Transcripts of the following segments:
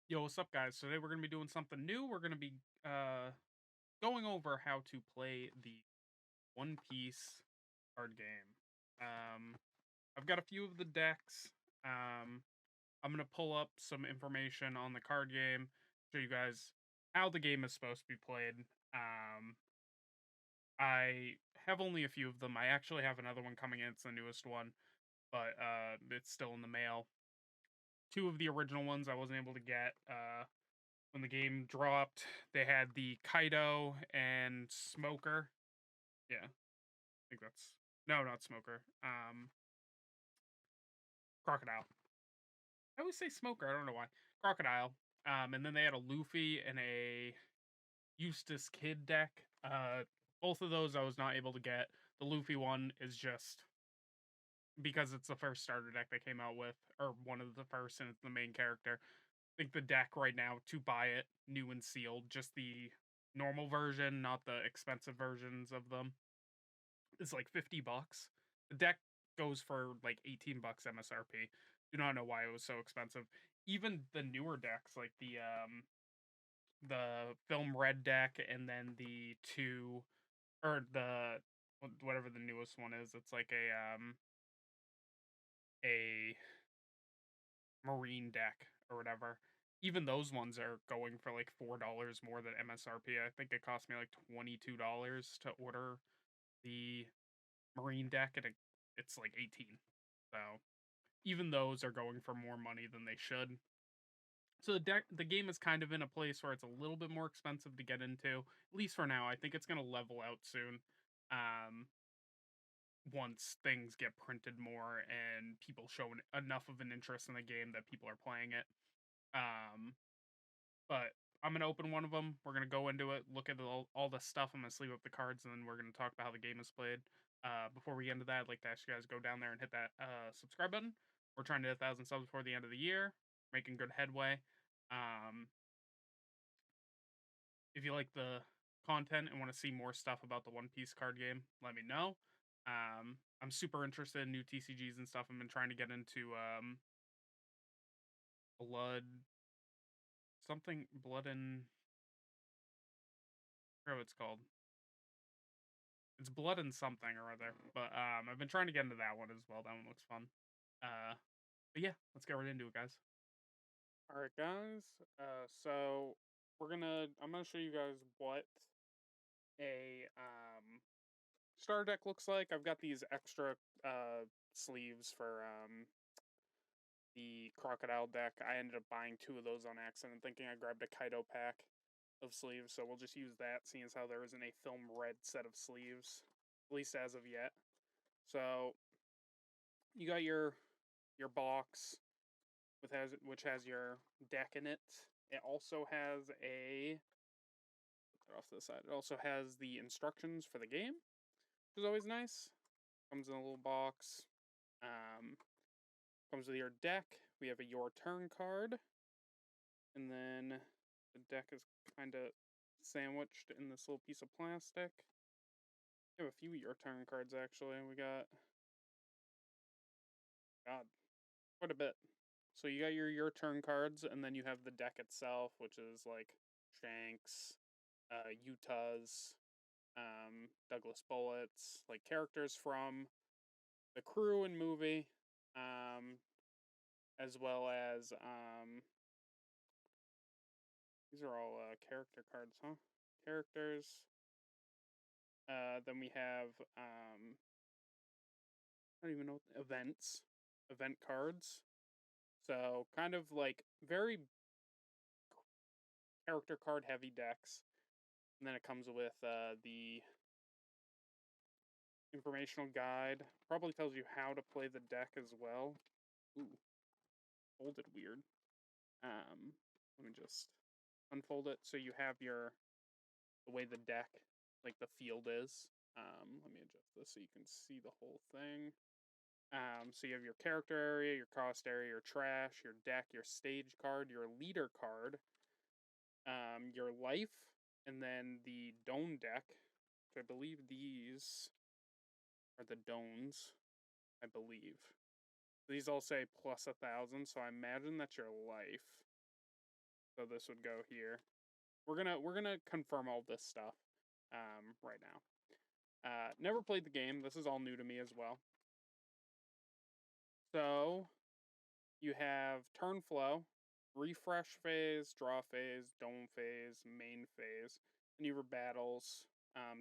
Yo, what's up, guys? Today we're gonna be doing something new. We're gonna be going over how to play the One Piece card game. Um, I've got a few of the decks. I'm gonna pull up some information on the card game, show you guys how the game is supposed to be played. Um, I have only a few of them. I actually have another one coming in. It's the newest one, but it's still in the mail. Two of the original ones I wasn't able to get. When the game dropped, they had the Kaido and Smoker. Yeah, I think that's no, not Smoker. Crocodile. I always say Smoker. I don't know why. Crocodile. And then they had a Luffy and a Eustace Kid deck. Both of those I was not able to get. The Luffy one is just because it's the first starter deck they came out with, or one of the first, and it's the main character. I think the deck right now to buy it, new and sealed, just the normal version, not the expensive versions of them, is like $50. The deck goes for like $18 MSRP. Do not know why it was so expensive. Even the newer decks, like the film red deck, and then the two or the whatever the newest one is, it's like a marine deck or whatever. Even those ones are going for like $4 more than MSRP. I think it cost me like $22 to order the marine deck, and it's like 18. So even those are going for more money than they should. So the game is kind of in a place where it's a little bit more expensive to get into, at least for now. I think it's gonna level out soon. Um, Once things get printed more and people show enough of an interest in the game that people are playing it. Um, but I'm gonna open one of them. We're gonna go into it, look at all the stuff. I'm gonna sleeve up the cards, and then we're gonna talk about how the game is played. Before we get into that, I'd like to ask you guys to go down there and hit that subscribe button. We're trying to hit 1,000 subs before the end of the year, making good headway. Um, if you like the content and want to see more stuff about the One Piece card game, let me know. I'm super interested in new TCGs and stuff. I've been trying to get into blood something blood and I forget what it's called. It's blood and something or other. But I've been trying to get into that one as well. That one looks fun. Uh but yeah, let's get right into it, guys. Alright guys. So I'm gonna show you guys what a starter deck looks like. I've got these extra sleeves for the crocodile deck. I ended up buying two of those on accident, thinking I grabbed a Kaido pack of sleeves, so we'll just use that, seeing as how there isn't a film red set of sleeves, at least as of yet. So you got your box which has your deck in it. It also has off to the side. It also has the instructions for the game, which is always nice. Comes in a little box. Um, Comes with your deck. We have a your turn card, and then the deck is kind of sandwiched in this little piece of plastic. We have a few your turn cards actually. We got God, quite a bit. So you got your turn cards, and then you have the deck itself, which is like Shanks, Utah's, Douglas Bullets, like characters from the crew and movie, um, as well as these are all character cards, huh? Characters. Then we have I don't even know event cards. So kind of like very character card heavy decks. And then it comes with the informational guide. Probably tells you how to play the deck as well. Ooh, folded weird. Let me just unfold it so you have the way the deck, like the field is. Let me adjust this so you can see the whole thing. So you have your character area, your cost area, your trash, your deck, your stage card, your leader card, your life, and then the Dome deck, which I believe these are the Dones, I believe. These all say plus 1,000, so I imagine that's your life. So this would go here. We're gonna confirm all this stuff right now. Never played the game. This is all new to me as well. So you have turn flow, refresh phase, draw phase, dome phase, main phase, and you have battles.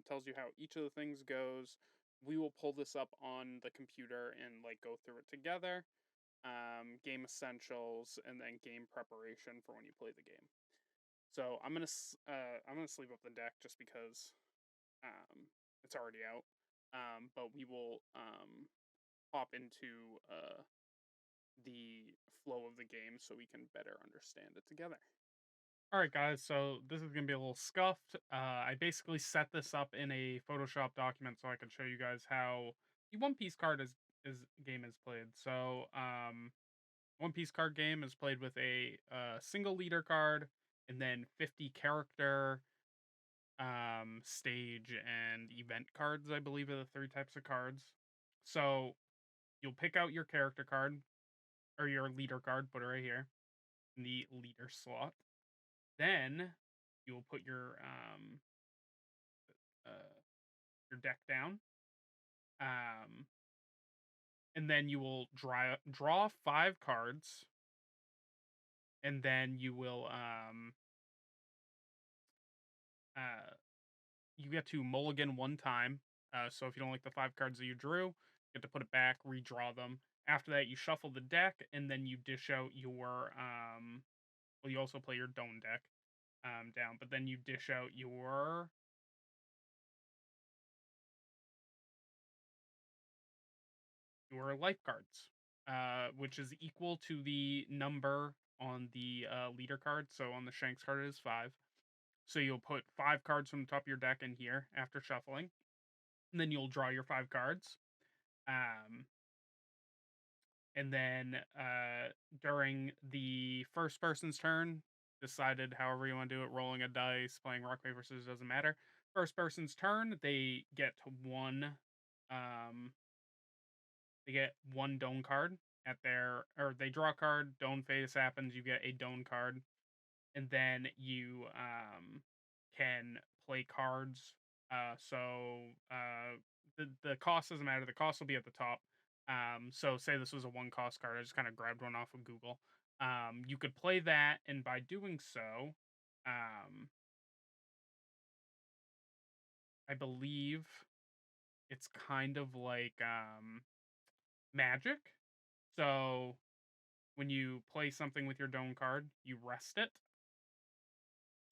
Tells you how each of the things goes. We will pull this up on the computer and like go through it together. Game essentials, and then game preparation for when you play the game. So I'm gonna sleeve up the deck just because it's already out. But we will hop into the flow of the game so we can better understand it together. All right, guys. So this is gonna be a little scuffed. I basically set this up in a Photoshop document so I can show you guys how the One Piece card is game is played. So One Piece card game is played with a single leader card and then 50 character, stage, and event cards. I believe are the three types of cards. So you'll pick out your character card or your leader card, put it right here in the leader slot. Then you will put uh, your deck down, um, and then you will draw 5 cards, and then you will uh, you get to mulligan 1 time. So if you don't like the 5 cards that you drew, you get to put it back, redraw them. After that, you shuffle the deck, and then you dish out your well, you also play your Dome deck down, but then you dish out your life cards, which is equal to the number on the leader card. So on the Shanks card, it is 5. So you'll put 5 cards from the top of your deck in here after shuffling, and then you'll draw your 5 cards. Um, and then during the first person's turn, decided however you want to do it, rolling a dice, playing rock paper scissors, doesn't matter. First person's turn, um they get one Dome card at their, or they draw a card, Dome phase happens, you get a Dome card, and then you can play cards. The cost doesn't matter. The cost will be at the top. So say this was a 1 cost card. I just kind of grabbed one off of Google. You could play that, and by doing so, um, I believe it's kind of like Magic. So when you play something with your Dome card, you rest it.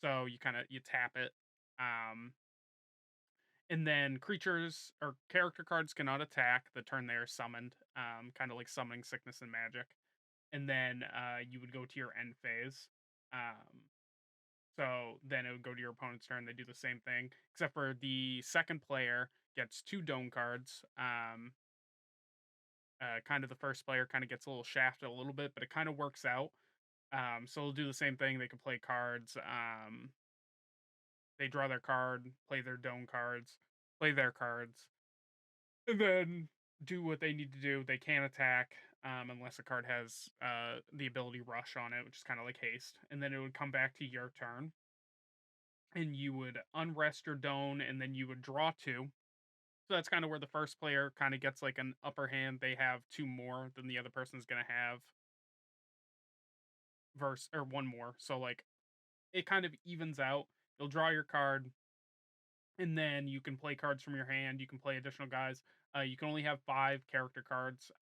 So you tap it. Um, And then creatures or character cards cannot attack the turn they are summoned, kind of like summoning sickness and magic. And then you would go to your end phase. So then it would go to your opponent's turn. They do the same thing, except for the second player gets 2 Dome cards. Kind of the first player kind of gets a little shafted a little bit, but it kind of works out. So they'll do the same thing. They can play cards. They draw their card, play their Dome cards, play their cards, and then do what they need to do. They can't attack unless a card has the ability Rush on it, which is kind of like haste. And then it would come back to your turn, and you would unrest your Dome, and then you would draw 2. So that's kind of where the first player kind of gets like an upper hand. They have 2 more than the other person's gonna have, verse or 1 more. So like it kind of evens out. You'll draw your card, and then you can play cards from your hand. You can play additional guys. You can only have 5 character cards.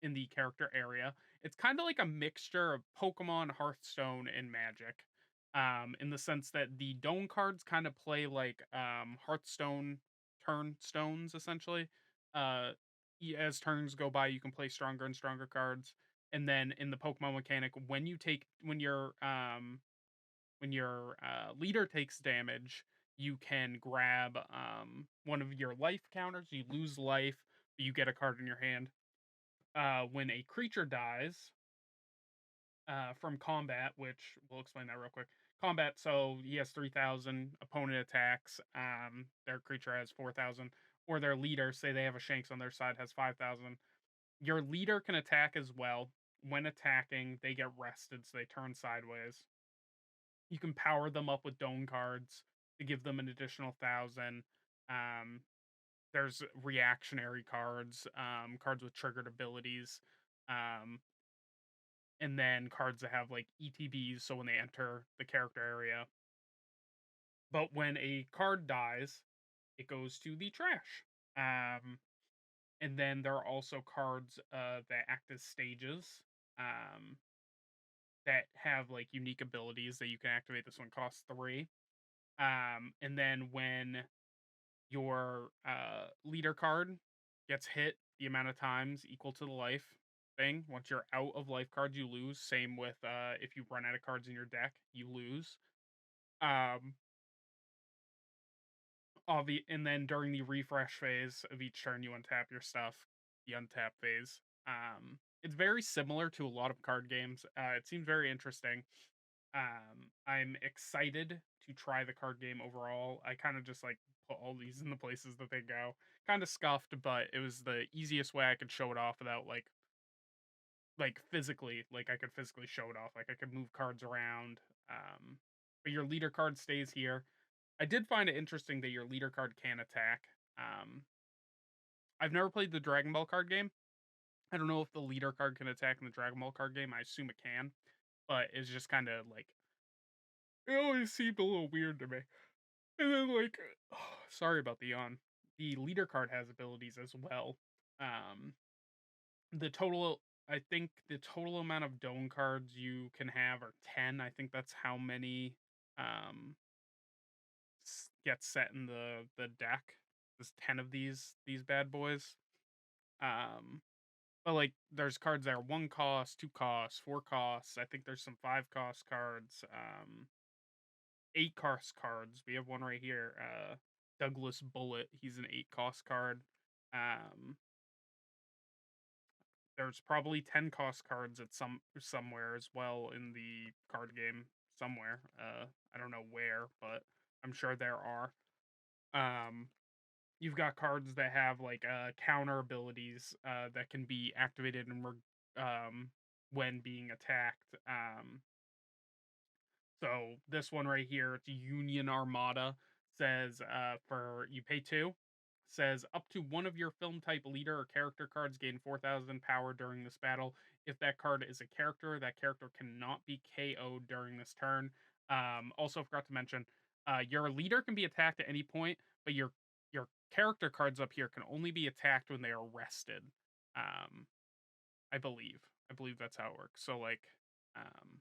In the character area. It's kind of like a mixture of Pokemon, Hearthstone, and Magic. In the sense that the Dome cards kind of play like Hearthstone turnstones, essentially. Uh, as turns go by, you can play stronger and stronger cards. And then in the Pokemon mechanic, when your leader takes damage, you can grab one of your life counters. You lose life, but you get a card in your hand. When a creature dies from combat, which we'll explain that real quick. Combat, so he has 3,000, opponent attacks, their creature has 4,000, or their leader, say they have a Shanks on their side, has 5,000. Your leader can attack as well. When attacking, they get rested, so they turn sideways. You can power them up with Dome cards to give them an additional 1,000. Um, there's reactionary cards, cards with triggered abilities, um, and then cards that have like ETBs, so when they enter the character area. But when a card dies, it goes to the trash. Um, and then there are also cards that act as stages um, that have like unique abilities that you can activate. This one costs 3. And then when your leader card gets hit the amount of times equal to the life thing, once you're out of life cards, you lose. Same with if you run out of cards in your deck, you lose. Um, and then during the refresh phase of each turn, you untap your stuff. The untap phase. It's very similar to a lot of card games. It seems very interesting. I'm excited to try the card game overall. I kind of just like put all these in the places that they go. Kind of scuffed, but it was the easiest way I could show it off without like physically, like I could physically show it off. Like I could move cards around. But your leader card stays here. I did find it interesting that your leader card can attack. Um, I've never played the Dragon Ball card game. I don't know if the leader card can attack in the Dragon Ball card game. I assume it can, but it's just kind of like it always seemed a little weird to me. And then like, sorry about the yawn. The leader card has abilities as well. Um, the total, I think the total amount of dome cards you can have are 10. I think that's how many um get set in the deck. There's 10 of these bad boys. Um, but like there's cards that are 1 cost, 2 costs, 4 costs. I think there's some 5 cost cards. 8 cost cards. We have one right here. Douglas Bullet. He's an 8 cost card. Um, there's probably 10 cost cards at somewhere as well in the card game somewhere. I don't know where, but I'm sure there are. Um, you've got cards that have like counter abilities that can be activated when being attacked. So this one right here, it's Union Armada, says for you pay 2, says up to one of your film type leader or character cards gain 4,000 power during this battle. If that card is a character, that character cannot be KO'd during this turn. Also forgot to mention, your leader can be attacked at any point, but your character cards up here can only be attacked when they are rested. Um, I believe. I believe that's how it works. So like um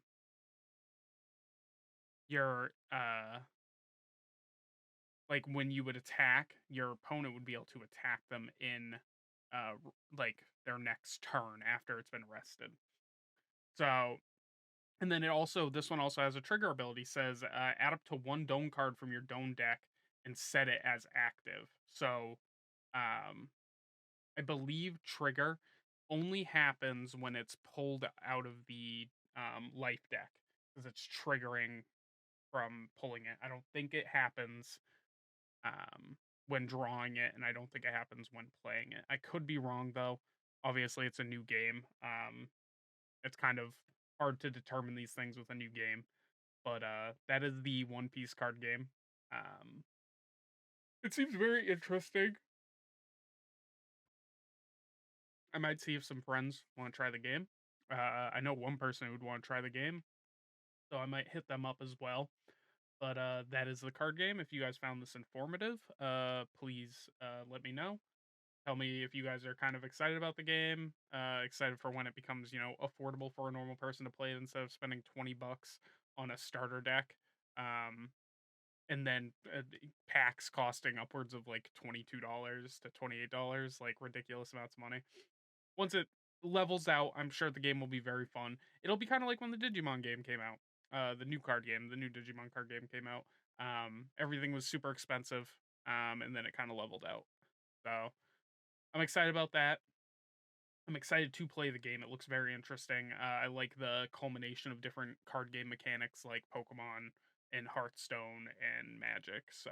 your like when you would attack, your opponent would be able to attack them in like their next turn after it's been rested. So and then this one also has a trigger ability, says add up to 1 dome card from your dome deck and set it as active. So um I believe trigger only happens when it's pulled out of the life deck because it's triggering from pulling it. I don't think it happens when drawing it, and I don't think it happens when playing it. I could be wrong though. Obviously, it's a new game. It's kind of hard to determine these things with a new game, but that is the One Piece card game. Um, it seems very interesting. I might see if some friends want to try the game. I know one person who would want to try the game, so I might hit them up as well. But that is the card game. If you guys found this informative, please let me know. Tell me if you guys are kind of excited about the game, excited for when it becomes, affordable for a normal person to play it instead of spending $20 on a starter deck. Um, and then packs costing upwards of like $22 to $28, like ridiculous amounts of money. Once it levels out, I'm sure the game will be very fun. It'll be kind of like when the Digimon game came out, the new card game, the new Digimon card game came out. Everything was super expensive, and then it kind of leveled out. So I'm excited about that. I'm excited to play the game. It looks very interesting. I like the culmination of different card game mechanics like Pokemon and Hearthstone and Magic. So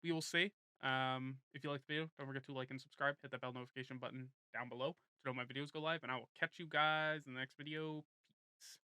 we will see. If you like the video, don't forget to like and subscribe. Hit that bell notification button down below know my videos go live, and I will catch you guys in the next video. Peace.